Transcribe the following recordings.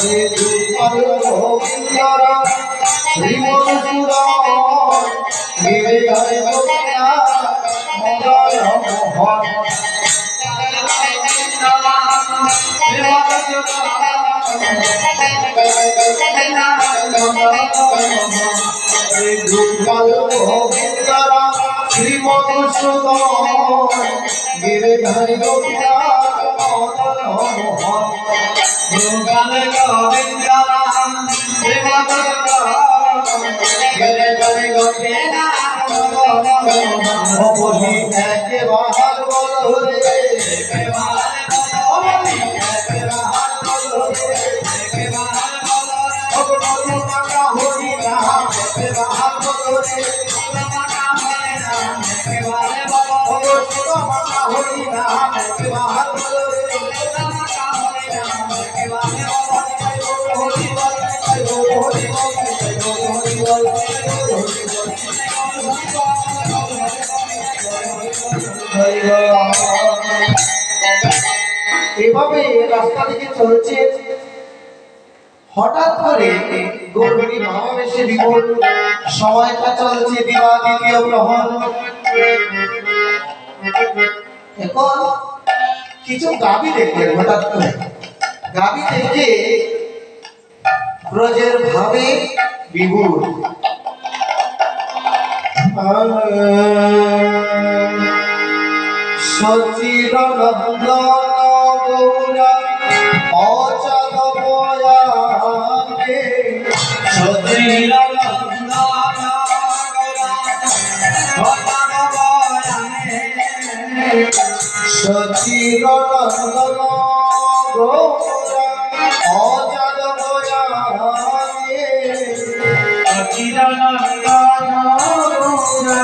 হরে দুপাল গোবিন্দর শ্রীমধুসূদন গিরিধারী গোপীনাথ মদয় মোহন দুপাল গোবিন্দর শ্রীমধুসূদন গিরিধারী গোপীনাথ মদয় মোহন দুপাল গোবিন্দর অবধি একে বাহার বলো রে অবধি একে বাহার বলো রে মাতা হরি নাম একে বাহার বলো রে মাতা হরি নাম একে বাহার বলো রে এভাবে রাস্তা থেকে চলছে হঠাৎ করে গৌরী ভাবাবেশে বিভোর সময়টা চলছে দিবা দ্বিতীয় প্রহর এখন কিছু গাবি দেখলেন হঠাৎ করে গাবি দেখে ব্রজের ভাবে বিভোর সচির নন্দন গৌরা অচল বয়ানে সচির নন্দন সচির নন্দন গৌরা অচল বয়ানে সচির নন্দন গৌরা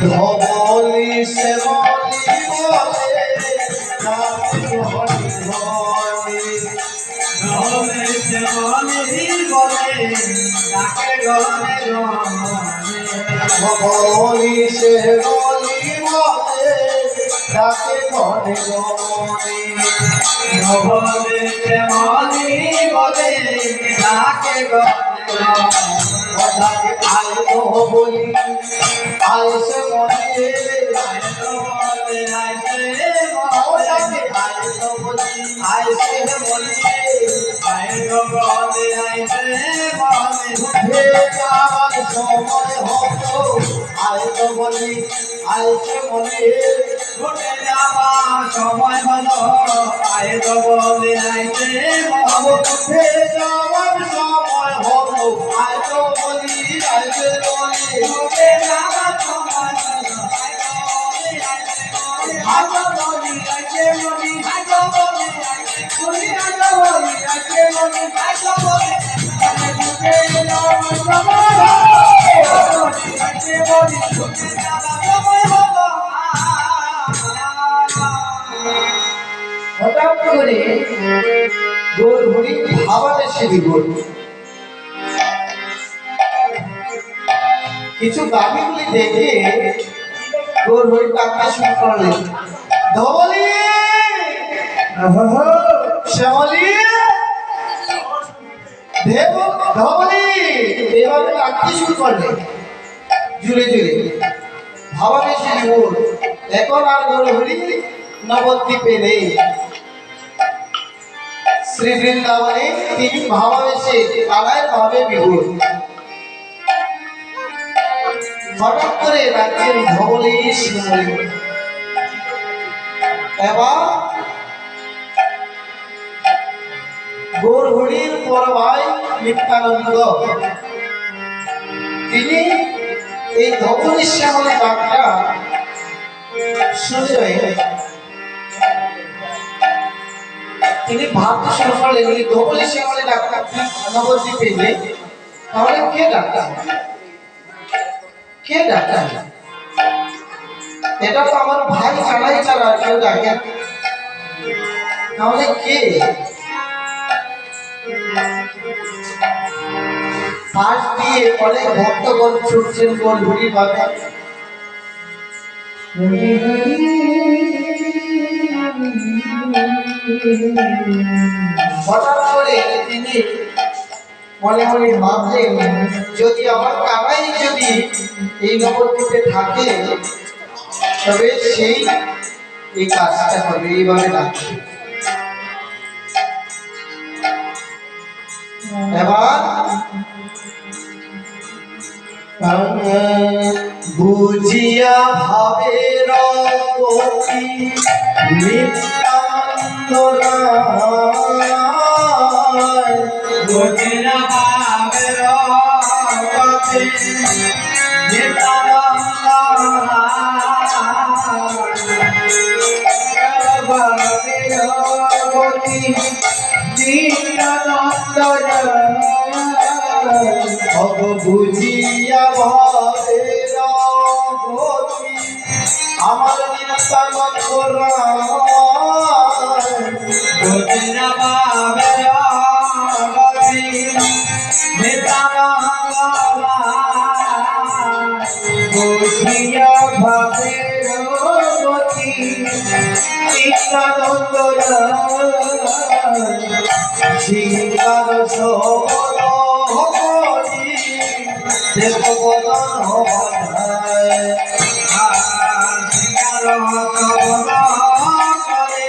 ধবলি সে বলি বলে ধবলি সে বলি বলে ধবলি সে বলি বলে ডাকে ঘরে গনে ধবলি সে বলি বলে ডাকে ঘরে ডাকে আয় তো বলি আয় সে মনে আয় তো বলে আয় সে মনে আয় তো বলি আয় সে মনে আয় তো বলে আয় সে মনে উঠে যাওয়ার সময় হতো আয় তো বলি আয় সে মনে উঠে যাওয়ার সময় হলো আয় তো বলে আয় সে মনে উঠে যাওয়ার সময় হতো আয় তো বলি আয় সে মনে উঠে যাওয়ার সময় হলো আয় তো বলি আয় সে মনে আয় তো বলি আয় সে মনে আয় তো বলি আয় সে মনে আয় তো বলি উঠে যাওয়ার সময় হতো আয় সে বলি উঠে যাওয়ার সময় হলো হঠাৎ করে গোর হরি ভাবাবেশে বিভোর কিছু গাভীগুলি দেখে গোর হরি ডাকতে শুরু করলেন ধবলি শ্যামলি দেব ধবলি এভাবে ডাকতে শুরু করলেন জুড়ে জুড়ে ভাবাবেশে বিভোর এখন আর গোর হরি নবদ্বীপে নেই শ্রী বৃন্দাবনে তিনি ভাবাবেশে কালায় ভাবে বিভোর হঠাৎ করে রাজ্যের ধবলি শিবলি এবার গৌর হরির বড় ভাই নিত্যানন্দ তিনি এই ধবলি শ্যামলে ডাকটা শুনে তিনি ভাবতে শুরু করলেন এই ধবলি শ্যামলে ডাক্তার নবদ্বীপে নেই তাহলে কে ডাক্তার কে ডাক্তার এটা তো আমার ভাই ছাড়াই ছাড়া কেউ ডাকে তাহলে কে পাশ দিয়ে অনেক ভক্তগণ ছুটছেন গোল ঘুরি বাবা হঠাৎ করে তিনি মনে মনে ভাবলেন, যদি আমার কানাই যদি এই নবদ্বীপে থাকে তবে সেই এই কাজটা হবে, এইভাবে ডাকবে। এবার বুঝিয়া ভাবের গতি নিত্যানন্দ রায়, বুঝিয়া ভাবের গতি নিত্যানন্দ ভাবের গতি নিত্যানন্দ ভগ বুঝিয়া ভাবের গতি আমার নিত্যানন্দ রায়, বুঝিয়া ভাবের গতি নিত্যানন্দ রায়, বুঝিয়া ভাবের গতি নিত্যানন্দ রায়, সিংহার সবল করি দেব বদন বাজায়, সিংহার সবল করে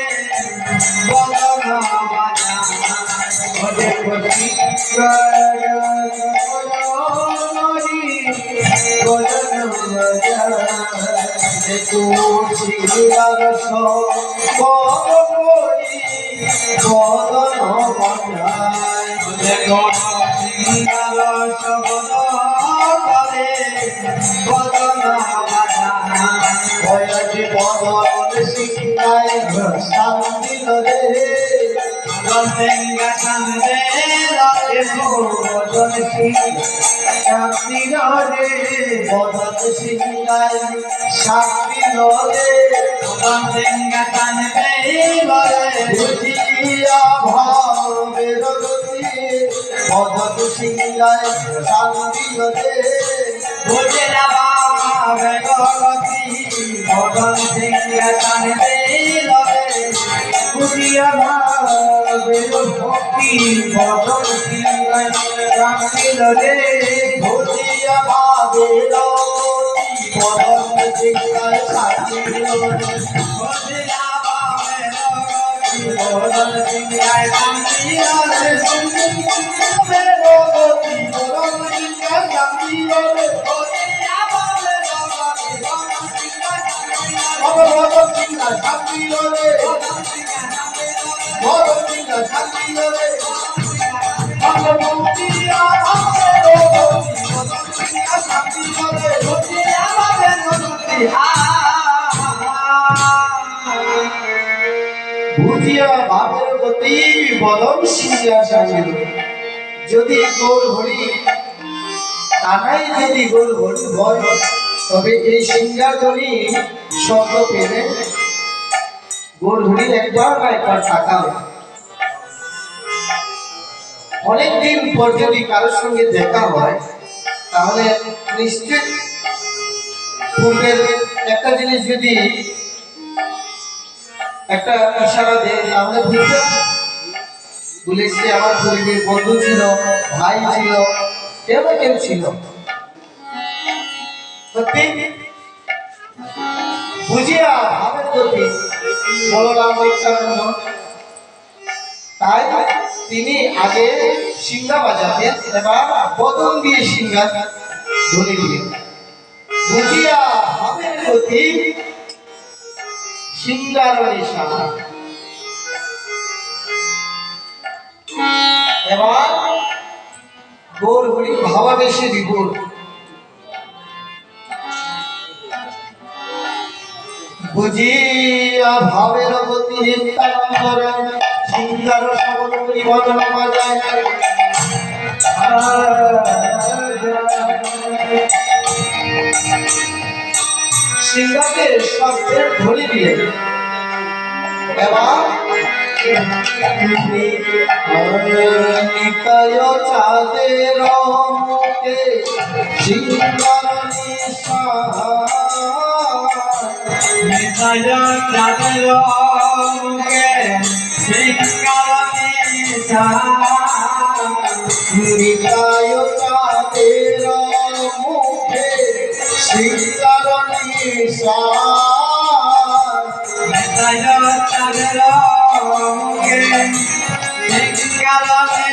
বদন বাজায়, দেব সিংহার বদন বাজায়, সিংহার সবল করি বদন বাজায়, সিংহার সবল করে বদন বাজায়, বয়সে বদন সিংহায় শান্তি রে, গঙ্গা শান্তি রে বদন শান্তি রে, বদন সিংহায় শান্তি রে, গঙ্গা শান্তি রে, বুঝিয়া ভাবের গতি বদন সিংহায় শান্তি রে, বুঝিয়া ভাবের গতি বদন সিংহায় শান্তি রে, বুঝিয়া ভাবের ভক্তি বদন সিংহায় শান্তি রে, বুঝিয়া ভাবের গতি বদন সিংহায় শান্তি রে, বুঝিয়া ভাবের গতি বদন সিংহায় শান্তি রে, ভাবের গতি বদন সিংহায় শান্তি রে, বুঝিয়া ভাবের গতি বদন সিংহায় শান্তি রে, বদন সিংহায় শান্তি রে, বুঝিয়া ভাবের গতি বদন সিংহায় শান্তি রে, বুঝিয়া ভাবের গতি বুঝিয়া ভাবের গতি বদন সিংহায় শান্তি রে। যদি গৌর হরি কানাই যদি গৌর হরি হয় তবে এই সিংহাসনী শব্দ পেলে গৌর হরির একবার না একবার তাকাবে। অনেকদিন পর যদি কারোর সঙ্গে দেখা হয় তাহলে নিশ্চিত পূর্বের একটা জিনিস যদি একটা ইশারা দেয় তাহলে বুঝতে বলেছে আমার পরিবেশ বন্ধু ছিল, ভাই ছিল, কেউ না কেউ ছিল। সত্যি বুঝিয়া ভাবের গতি বলরাম নিত্যানন্দ, তাই তিনি আগে সিংহা বাজাতেন, এবার বদন দিয়ে সিংহা ধ্বনি দিয়ে বুঝিয়া ভাবের গতি সিংহার নিশানা। এবার গৌর হরি ভাবাবেশে বিভোর, বুঝিয়া ভাবের গতি নিত্যানন্দ সিংহার সবল করি বদন বাজায়, সিংহাকে শব্দের ধ্বনি দিয়ে এবার নিতায় চাঁদের মুখে সিংহার নিশান, নিতায় চাঁদের মুখে সিংহারণী নিতায় চাঁদের মুখে সিংহারণী নিতায় চাঁদের মুখে সিংহারণী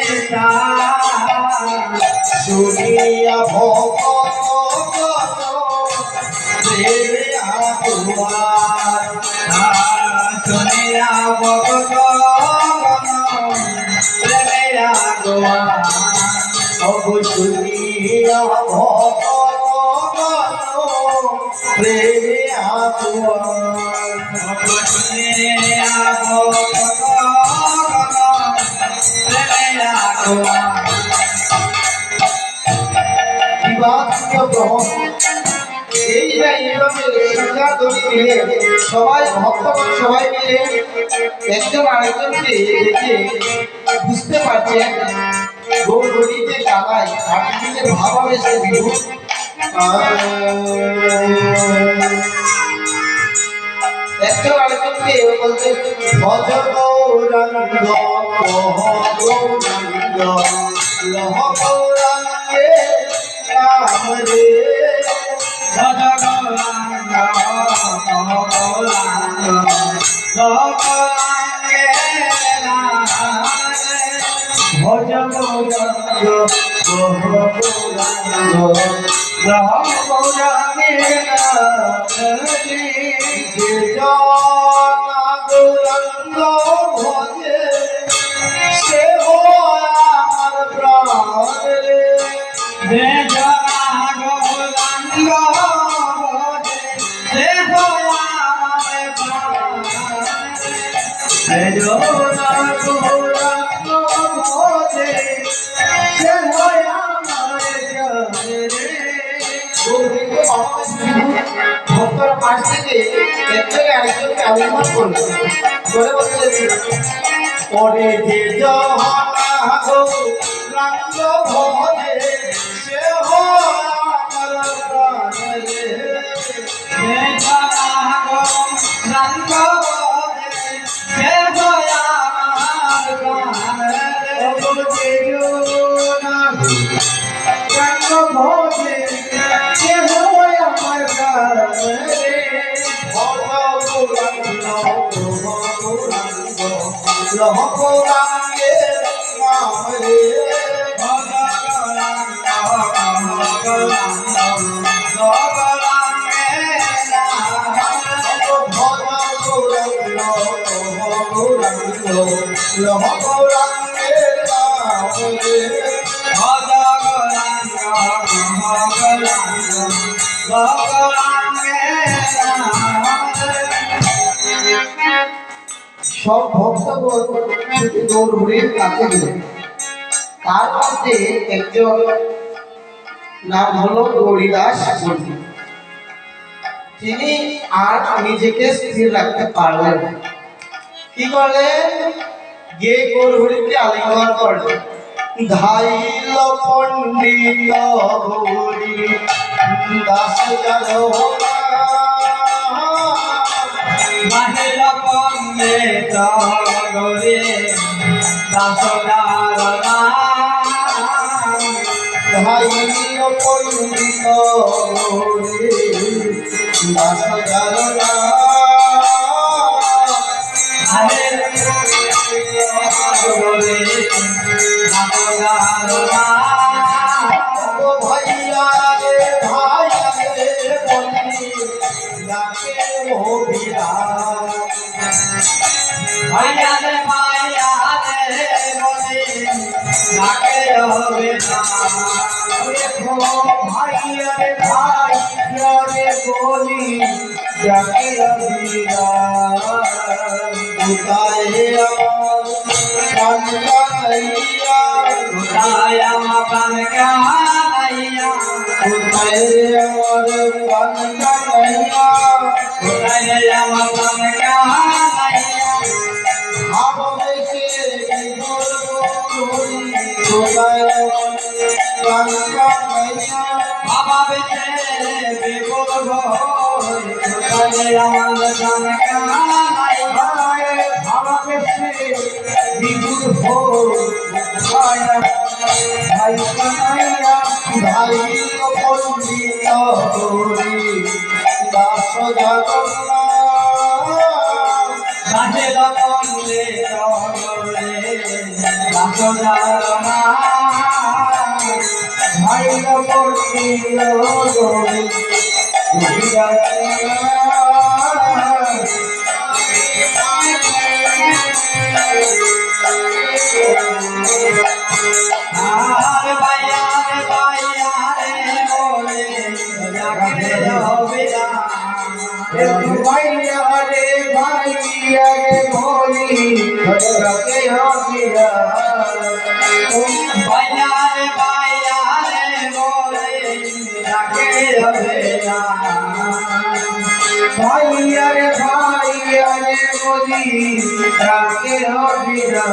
শুনিয়া ভগত শুনিয়া ভগত প্রেমেরা গোয়া শুনিয়া ভগত প্রেমেরা গোয়া শুনিয়া ভগত প্রেমেরা গোয়া সবাই ভক্তগণ সবাই মিলে একজন আরেকজনকে দেখে বুঝতে পারছেন গৌরী যে গালায় আর্টিফিসের ভাবাবেশে বিহু একজন আরেকজনকে বলতে ভজ গৌরাঙ্গ গৌরাঙ্গ লহ গৌরাঙ্গে নাম রে ভজ গৌরাঙ্গ গৌরাঙ্গ লহ গৌরাঙ্গে নাম রে ভজ গৌরাঙ্গ গৌরাঙ্গ লহ গৌরাঙ্গে নাম রে গৌরাঙ্গ ভজে সে আমার প্রাণ রে গৌরাঙ্গ ভজে সে আমার প্রাণ গৌরাঙ্গ ভজে সে ভক্তর পাশ থেকে একজনে আরেকজনকে আলিঙ্গন করলো করে বলতে ওরে যে জহানা গৌরাঙ্গ ভজে সে আমার প্রাণ রে যে জহানা গৌরাঙ্গ ভজে সে আমার প্রাণ রে যে জহানা গৌরাঙ্গ ভজে সে আমার প্রাণ রে লহ গৌরাঙ্গে নাম রে ভজ গৌরাঙ্গ গৌরাঙ্গ লহ গৌরাঙ্গে নাম ভজ গৌরাঙ্গ গৌরাঙ্গ লহ গৌরাঙ্গে নাম রে ভজ গৌরাঙ্গ গৌরাঙ্গ লহ গৌরাঙ্গে নাম রে। সব ভক্তগণ শুধু গৌরহরির কাছে গেলেন। তার মধ্যে একজন নাম হলো গৌরীদাস পণ্ডিত। তিনি আর নিজেকে স্থির রাখতে পারলেন না। কি করলেন? গিয়ে গৌরহরিকে আলিঙ্গন করলেন। ধাইল পণ্ডিত গৌরী দাস যাদব মাহের পণ্ডিত গৌরী দাস যাদব ধাইল পণ্ডিত গৌরী দাস যাদব মাহের গৌরী দাস যাদব ভাইয়া রে ভাইয়া রে বলি ডাকে ও বিরাট ভাইয়া রে বলি ডাকে ও বিরাট দেখো ভাইয়া রে বলি ডাকে ও বিরাট উতায়ে আমার প্রাণ কানাইয়া উতায়ে আমার প্রাণ কানাইয়া উতায়ে আমার প্রাণ কানাইয়া উতায়ে আমার প্রাণ কানাইয়া ভাববেশে গৌরহরি উতায়ে আমার প্রাণ কানাইয়া ভাববেশে গৌরহরি উতায়ে আমার প্রাণ কানাইয়া বসে বিপুল ভোর ছায়া ভাই কানাইয়া ভাই পণ্ডিত করি দাস জগন্নাথ দাসে দমলে দমলে দাস জগন্নাথ ভাই পণ্ডিত করি আর বাইয়ারে বাইয়ারে বলে রাখতে হবে না বাইয়ারে বাইয়ারে বলি রাখতে হবে না বাইয়ারে বাইয়ারে বলে রাখতে হবে না ভাইয়ারে ভাইয়ারে বলি রাখতে হবে না